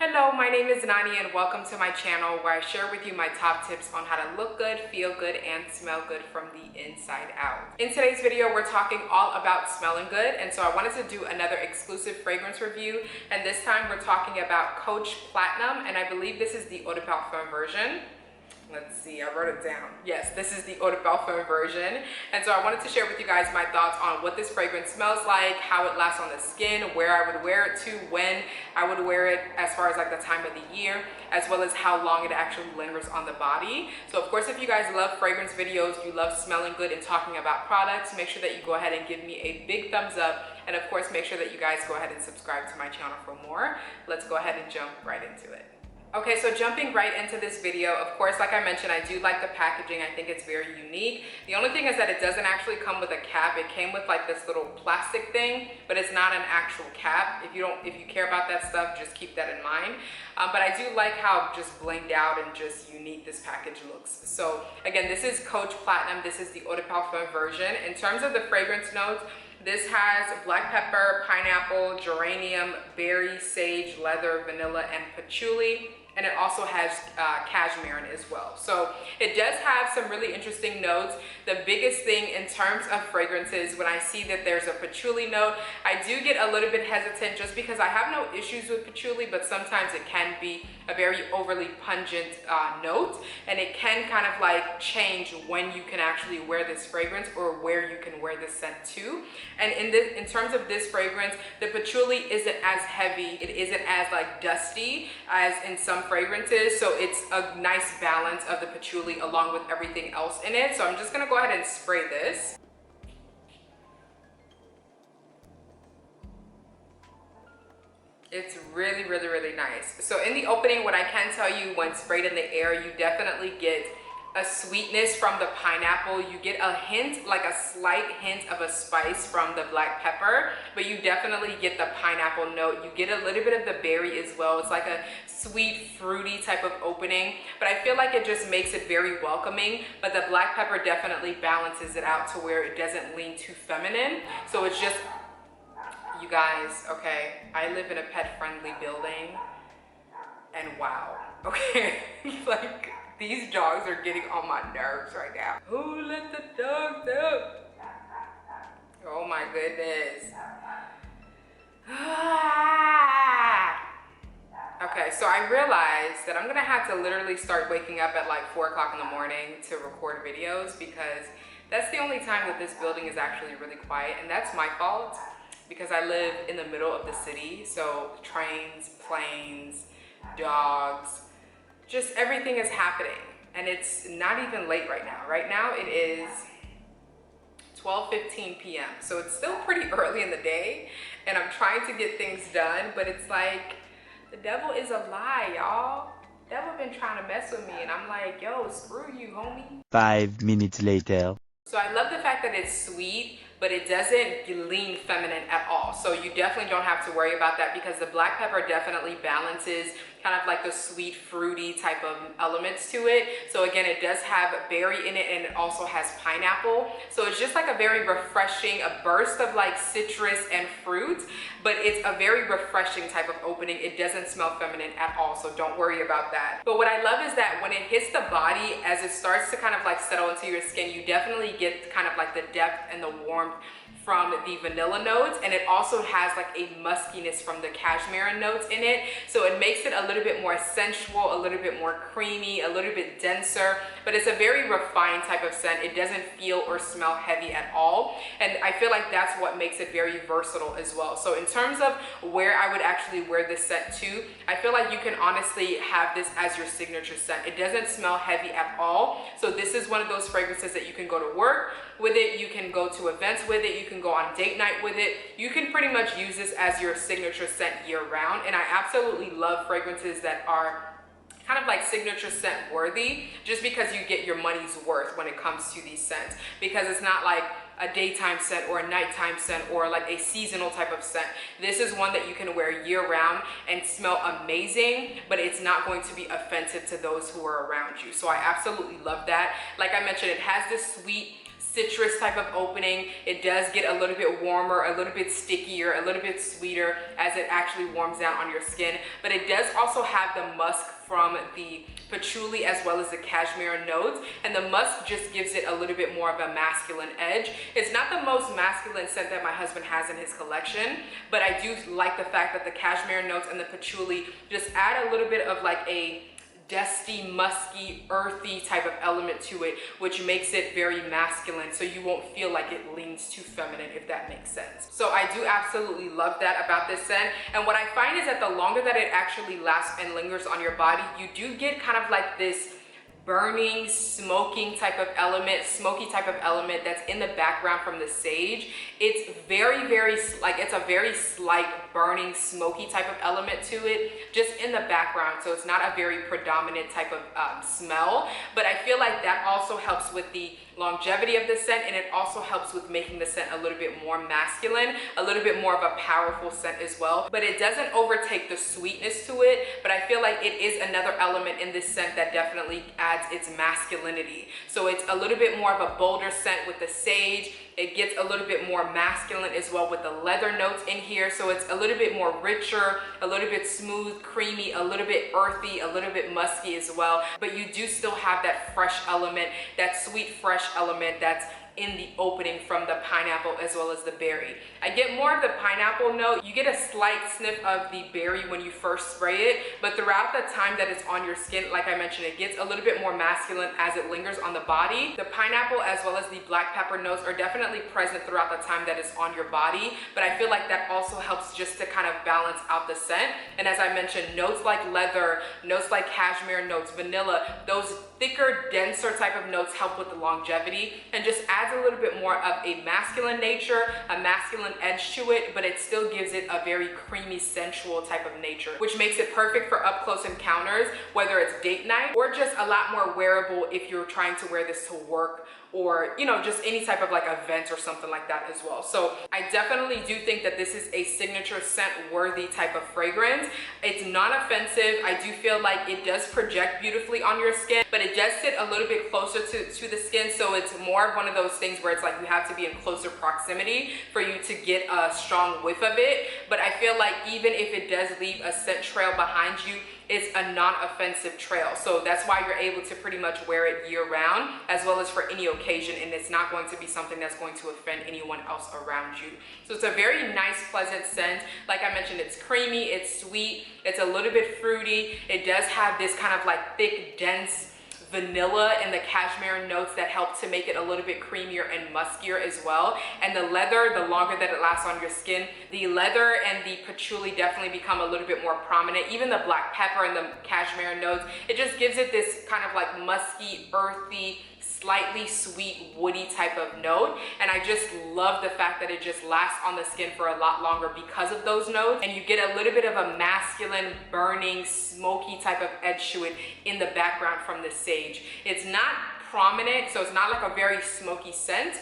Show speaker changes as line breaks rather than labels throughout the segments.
Hello, my name is Nani and welcome to my channel where I share with you my top tips on how to look good, feel good, and smell good from the inside out. In today's video, we're talking all about smelling good, and so I wanted to do another exclusive fragrance review, and this time we're talking about Coach Platinum, and I believe this is the Eau de Parfum version. Let's see, I wrote it down. Yes, this is the Eau de Parfum version. And so I wanted to share with you guys my thoughts on what this fragrance smells like, how it lasts on the skin, where I would wear it to, when I would wear it, as far as like the time of the year, as well as how long it actually lingers on the body. So of course, if you guys love fragrance videos, you love smelling good and talking about products, make sure that you go ahead and give me a big thumbs up. And of course, make sure that you guys go ahead and subscribe to my channel for more. Let's go ahead and jump right into it. Okay, so jumping right into this video, of course, like I mentioned, I do like the packaging. I think it's very unique. The only thing is that it doesn't actually come with a cap. It came with like this little plastic thing, but it's not an actual cap. If you care about that stuff, just keep that in mind. But I do like how just blinged out and just unique this package looks. So again, this is Coach Platinum. This is the Eau de Parfum version. In terms of the fragrance notes, this has black pepper, pineapple, geranium, berry, sage, leather, vanilla, and patchouli. And it also has cashmere in it as well. So it does have some really interesting notes. The biggest thing in terms of fragrances, when I see that there's a patchouli note, I do get a little bit hesitant just because I have no issues with patchouli, but sometimes it can be a very overly pungent note, and it can kind of like change when you can actually wear this fragrance or where you can wear this scent to. And in terms of this fragrance, the patchouli isn't as heavy, it isn't as like dusty as in some fragrances, so it's a nice balance of the patchouli along with everything else in it. So I'm just gonna go ahead and spray this. It's really, really, really nice. So in the opening, what I can tell you, when sprayed in the air, you definitely get a sweetness from the pineapple. You get a hint, like a slight hint of a spice from the black pepper, but you definitely get the pineapple note. You get a little bit of the berry as well. It's like a sweet, fruity type of opening, but I feel like it just makes it very welcoming, but the black pepper definitely balances it out to where it doesn't lean too feminine. So it's just, you guys, okay, I live in a pet-friendly building, and wow, okay, like, these dogs are getting on my nerves right now. Who let the dogs out? Oh my goodness. Okay, so I realized that I'm gonna have to literally start waking up at like 4 o'clock in the morning to record videos, because that's the only time that this building is actually really quiet, and that's my fault because I live in the middle of the city. So trains, planes, dogs, just everything is happening, and it's not even late right now. Right now it is 12:15 p.m. So it's still pretty early in the day, and I'm trying to get things done, but it's like the devil is a lie, y'all. Devil been trying to mess with me, and I'm like, yo, screw you, homie.
5 minutes later.
So I love the fact that it's sweet, but it doesn't lean feminine at all. So you definitely don't have to worry about that, because the black pepper definitely balances kind of like the sweet, fruity type of elements to it. So again, it does have berry in it, and it also has pineapple. So it's just like a very refreshing, a burst of like citrus and fruit, but it's a very refreshing type of opening. It doesn't smell feminine at all, so don't worry about that. But what I love is that when it hits the body, as it starts to kind of like settle into your skin, you definitely get kind of like the depth and the warmth from the vanilla notes, and it also has like a muskiness from the cashmere notes in it. So it makes it a little bit more sensual, a little bit more creamy, a little bit denser, but it's a very refined type of scent. It doesn't feel or smell heavy at all, and I feel like that's what makes it very versatile as well. So in terms of where I would actually wear this scent to, I feel like you can honestly have this as your signature scent. It doesn't smell heavy at all. So this is one of those fragrances that you can go to work with it, you can go to events with it, you can go on date night with it. You can pretty much use this as your signature scent year round, and I absolutely love fragrances that are kind of like signature scent worthy, just because you get your money's worth when it comes to these scents, because it's not like a daytime scent or a nighttime scent or like a seasonal type of scent. This is one that you can wear year round and smell amazing, but it's not going to be offensive to those who are around you. So I absolutely love that. Like I mentioned, it has this sweet, citrus type of opening. It does get a little bit warmer, a little bit stickier, a little bit sweeter as it actually warms down on your skin. But it does also have the musk from the patchouli as well as the cashmere notes, and the musk just gives it a little bit more of a masculine edge. It's not the most masculine scent that my husband has in his collection, but I do like the fact that the cashmere notes and the patchouli just add a little bit of like a dusty, musky, earthy type of element to it, which makes it very masculine, so you won't feel like it leans too feminine, if that makes sense. So I do absolutely love that about this scent. And what I find is that the longer that it actually lasts and lingers on your body, you do get kind of like this burning, smoky type of element that's in the background from the sage. It's it's a very slight burning, smoky type of element to it, just in the background. So it's not a very predominant type of smell, but I feel like that also helps with the longevity of the scent, and it also helps with making the scent a little bit more masculine, a little bit more of a powerful scent as well. But it doesn't overtake the sweetness to it, but I feel like it is another element in this scent that definitely adds its masculinity. So it's a little bit more of a bolder scent with the sage. It gets a little bit more masculine as well with the leather notes in here. So it's a little bit more richer, a little bit smooth, creamy, a little bit earthy, a little bit musky as well. But you do still have that fresh element, that sweet, fresh element that's in the opening from the pineapple as well as the berry. I get more of the pineapple note. You get a slight sniff of the berry when you first spray it, but throughout the time that it's on your skin, like I mentioned, it gets a little bit more masculine as it lingers on the body. The pineapple as well as the black pepper notes are definitely present throughout the time that it's on your body, but I feel like that also helps just to kind of balance out the scent. And as I mentioned, notes like leather, notes like cashmere notes, vanilla, those thicker, denser type of notes help with the longevity and just adds a little bit more of a masculine nature, a masculine edge to it, but it still gives it a very creamy, sensual type of nature, which makes it perfect for up close encounters, whether it's date night or just a lot more wearable if you're trying to wear this to work, or just any type of like event or something like that as well. So I definitely do think that this is a signature scent worthy type of fragrance. It's non-offensive. I do feel like it does project beautifully on your skin, but it does sit a little bit closer to the skin, so it's more of one of those things where it's like you have to be in closer proximity for you to get a strong whiff of it. But I feel like even if it does leave a scent trail behind you, it's a non-offensive trail. So that's why you're able to pretty much wear it year round as well as for any occasion, and it's not going to be something that's going to offend anyone else around you. So it's a very nice, pleasant scent. Like I mentioned, it's creamy, it's sweet, it's a little bit fruity. It does have this kind of like thick, dense vanilla and the cashmere notes that help to make it a little bit creamier and muskier as well. And the leather, the longer that it lasts on your skin, the leather and the patchouli definitely become a little bit more prominent. Even the black pepper and the cashmere notes, it just gives it this kind of like musky, earthy, slightly sweet, woody type of note. And I just love the fact that it just lasts on the skin for a lot longer because of those notes. And you get a little bit of a masculine, burning, smoky type of edge to it in the background from the sage. It's not prominent, so it's not like a very smoky scent,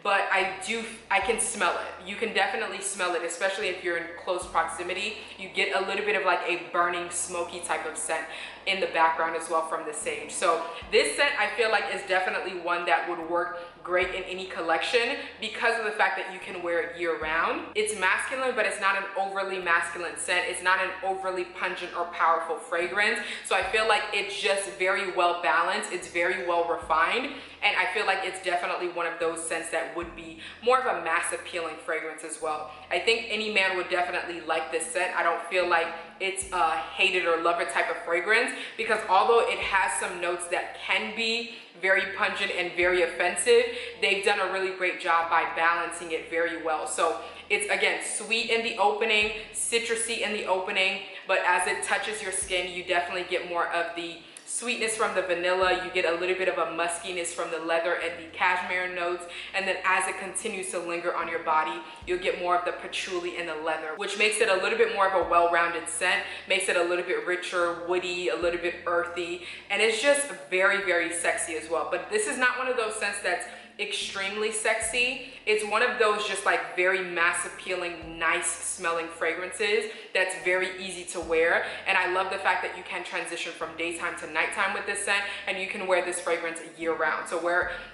but I can smell it. You can definitely smell it, especially if you're in close proximity. You get a little bit of like a burning, smoky type of scent in the background as well from the sage. So this scent I feel like is definitely one that would work great in any collection because of the fact that you can wear it year round. It's masculine, but it's not an overly masculine scent. It's not an overly pungent or powerful fragrance. So I feel like it's just very well balanced. It's very well refined. And I feel like it's definitely one of those scents that would be more of a mass appealing fragrance as well. I think any man would definitely like this scent. I don't feel like it's a hated or love it type of fragrance, because although it has some notes that can be very pungent and very offensive, they've done a really great job by balancing it very well. So it's, again, sweet in the opening, citrusy in the opening, but as it touches your skin, you definitely get more of the sweetness from the vanilla. You get a little bit of a muskiness from the leather and the cashmere notes, and then as it continues to linger on your body, you'll get more of the patchouli and the leather, which makes it a little bit more of a well-rounded scent, makes it a little bit richer, woody, a little bit earthy, and it's just very, very sexy as well. But this is not one of those scents that's extremely sexy. It's one of those just like very mass appealing, nice smelling fragrances that's very easy to wear. And I love the fact that you can transition from daytime to nighttime with this scent, and you can wear this fragrance year round. So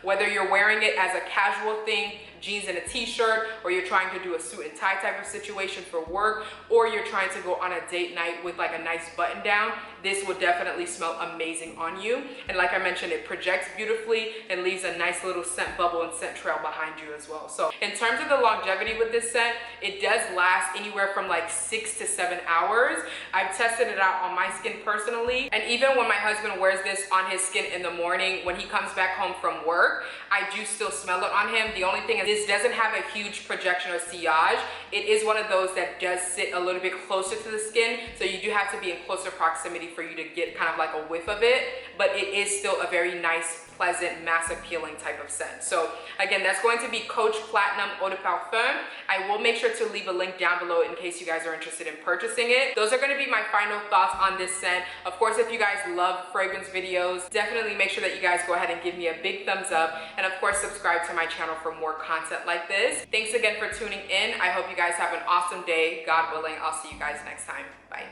whether you're wearing it as a casual thing, jeans and a t-shirt, or you're trying to do a suit and tie type of situation for work, or you're trying to go on a date night with like a nice button down, this will definitely smell amazing on you. And like I mentioned, it projects beautifully and leaves a nice little scent bubble and scent trail behind you as well. So in terms of the longevity with this scent, it does last anywhere from like 6 to 7 hours. I've tested it out on my skin personally, and even when my husband wears this on his skin in the morning when he comes back home from work, I do still smell it on him. The only thing is this doesn't have a huge projection or sillage. It is one of those that does sit a little bit closer to the skin, so you do have to be in closer proximity for you to get kind of like a whiff of it, but it is still a very nice, pleasant, mass appealing type of scent. So again, that's going to be Coach Platinum Eau de Parfum. I will make sure to leave a link down below in case you guys are interested in purchasing it. Those are going to be my final thoughts on this scent. Of course, if you guys love fragrance videos, definitely make sure that you guys go ahead and give me a big thumbs up, and of course subscribe to my channel for more content like this. Thanks again for tuning in. I hope you guys have an awesome day. God willing, I'll see you guys next time. Bye.